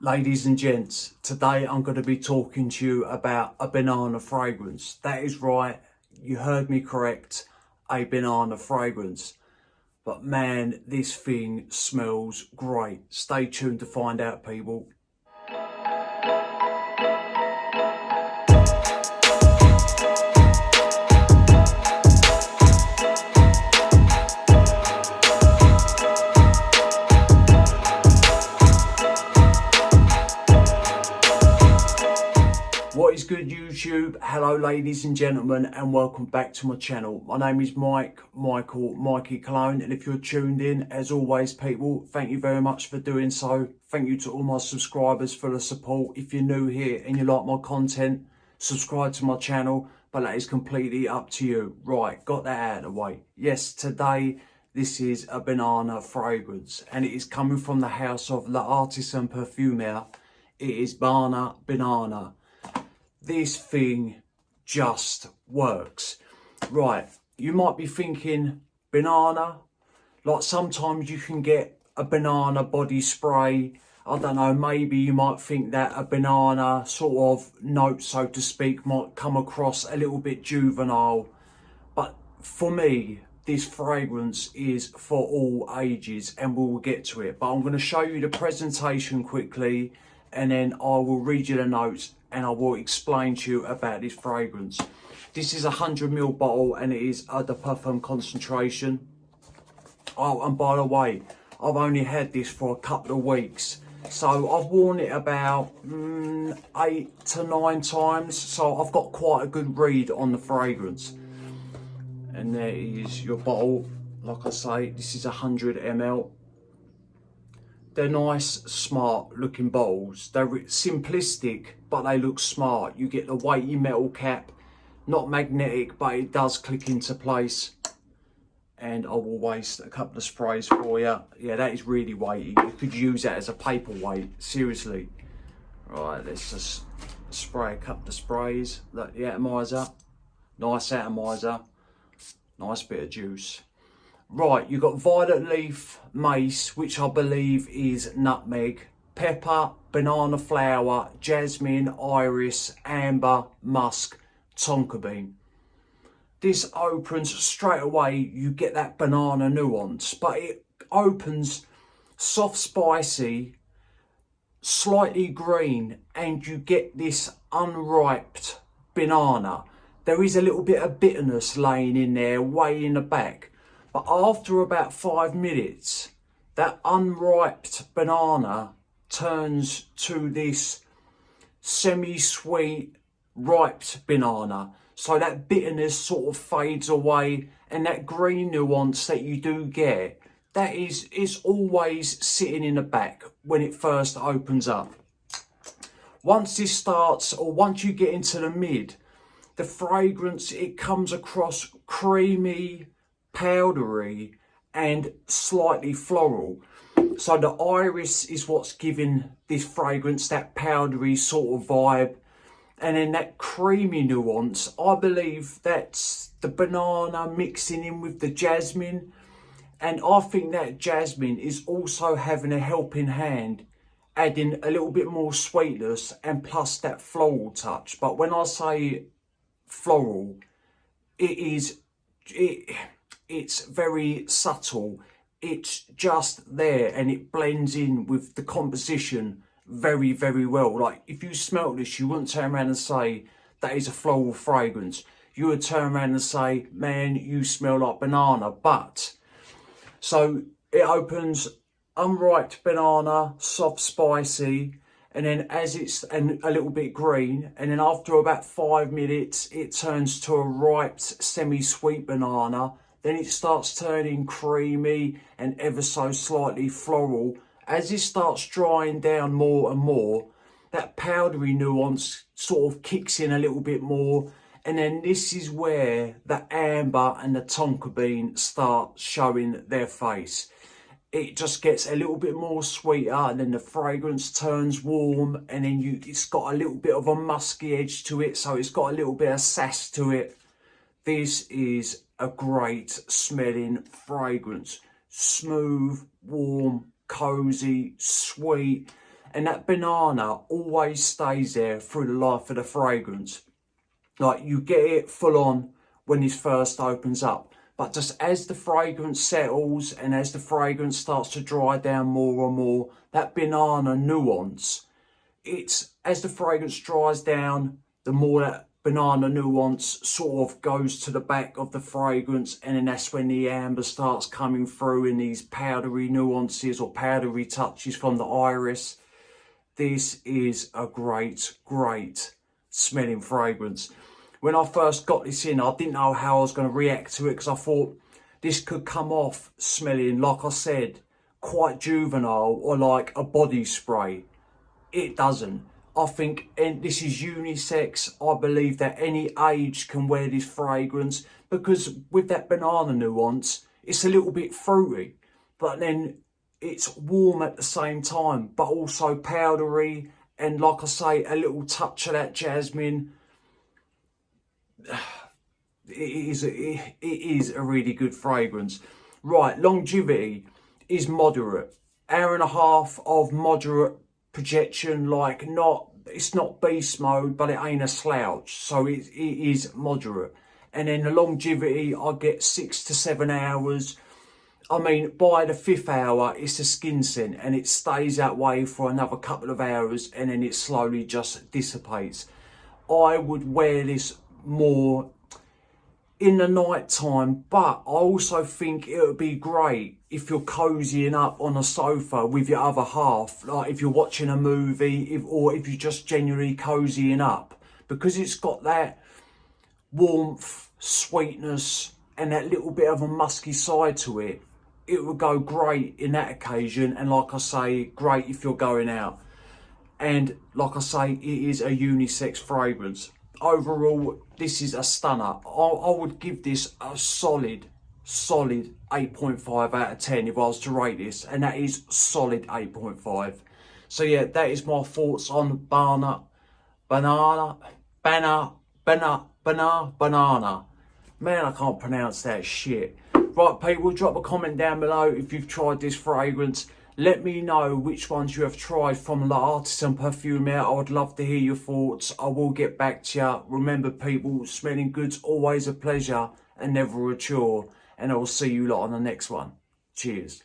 Ladies and gents, today I'm going to be talking to you about a banana fragrance. That is right, you heard me correct, a banana fragrance. But man, this thing smells great. Stay tuned to find out, people. What is good, YouTube? Hello ladies and gentlemen, and welcome back to my channel. My name is Mikey Cologne, and if you're tuned in, as always people, thank you very much for doing so. Thank you to all my subscribers for the support. If you're new here and you like my content, subscribe to my channel, but that is completely up to you. Right, got that out of the way. Yes, today this is a banana fragrance, and it is coming from the house of L'ARTISAN Parfumeur. It is Banana. This thing just works. Right, you might be thinking, banana? Like sometimes you can get a banana body spray. I don't know, maybe you might think that a banana sort of note, so to speak, might come across a little bit juvenile. But for me, this fragrance is for all ages, and we will get to it. But I'm going to show you the presentation quickly, and then I will read you the notes and I will explain to you about this fragrance. This is a 100ml bottle, and it is Eau de Parfum concentration. Oh, and by the way, I've only had this for a couple of weeks, so I've worn it about 8 to 9 times, so I've got quite a good read on the fragrance. And there is your bottle. Like I say, this is 100ml. They're nice, smart looking bottles. They're simplistic, but they look smart. You get the weighty metal cap, not magnetic, but it does click into place. And I will waste a couple of sprays for you. Yeah, that is really weighty. You could use that as a paperweight, seriously. Right, let's just spray a couple of sprays. Look, the atomizer, nice atomizer, nice bit of juice. Right, you've got violet leaf, mace, which I believe is nutmeg, pepper, banana flower, jasmine, iris, amber, musk, tonka bean. This opens straight away, you get that banana nuance, but it opens soft, spicy, slightly green, and you get this unripe banana. There is a little bit of bitterness laying in there, way in the back. But after about 5 minutes, that unripe banana turns to this semi-sweet, ripe banana. So that bitterness sort of fades away, and that green nuance that you do get, that is always sitting in the back when it first opens up. Once this starts, or once you get into the mid, the fragrance, it comes across creamy, powdery, and slightly floral. So the iris is what's giving this fragrance that powdery sort of vibe, and then that creamy nuance, I believe that's the banana mixing in with the jasmine. And I think that jasmine is also having a helping hand, adding a little bit more sweetness and plus that floral touch. But when I say floral, it's very subtle. It's just there, and it blends in with the composition very, very well. Like if you smelt this, you wouldn't turn around and say that is a floral fragrance. You would turn around and say, man, you smell like banana. But so it opens unripe banana, soft, spicy, and then and a little bit green, and then after about 5 minutes it turns to a ripe semi-sweet banana. Then it starts turning creamy and ever so slightly floral. As it starts drying down more and more, that powdery nuance sort of kicks in a little bit more. And then this is where the amber and the tonka bean start showing their face. It just gets a little bit more sweeter, and then the fragrance turns warm, and then it's got a little bit of a musky edge to it, so it's got a little bit of sass to it. This is a great smelling fragrance. Smooth, warm, cozy, sweet, And that banana always stays there through the life of the fragrance. Like, you get it full on when this first opens up. But just as the fragrance settles and as the fragrance starts to dry down more and more, that banana nuance, it's as the fragrance dries down, the more that banana nuance sort of goes to the back of the fragrance, and then that's when the amber starts coming through in these powdery nuances or powdery touches from the iris. This is a great, great smelling fragrance. When I first got this in, I didn't know how I was going to react to it, because I thought this could come off smelling, like I said, quite juvenile or like a body spray. It doesn't. I think, and this is unisex, I believe that any age can wear this fragrance, because with that banana nuance, it's a little bit fruity, but then it's warm at the same time, but also powdery, and like I say, a little touch of that jasmine. It is a really good fragrance. Right, longevity is moderate. Hour and a half of moderate projection, like it's not beast mode, but it ain't a slouch, so it is moderate. And then the longevity, I get 6 to 7 hours. I mean, by the 5th hour, it's a skin scent, and it stays that way for another couple of hours, and then it slowly just dissipates. I would wear this more in the night time, but I also think it would be great if you're cozying up on a sofa with your other half, like if you're watching a movie, or if you're just genuinely cozying up, because it's got that warmth, sweetness, and that little bit of a musky side to it. It would go great in that occasion, and like I say, great if you're going out. And like I say, it is a unisex fragrance. Overall, this is a stunner. I would give this a solid 8.5 out of 10 if I was to rate this, and that is solid 8.5. So yeah, that is my thoughts on Banana. Man, I can't pronounce that shit. Right, people, drop a comment down below if you've tried this fragrance. Let me know which ones you have tried from L'ARTISAN Parfumeur. I would love to hear your thoughts. I will get back to you. Remember, people, smelling good's always a pleasure and never a chore. And I will see you lot on the next one. Cheers.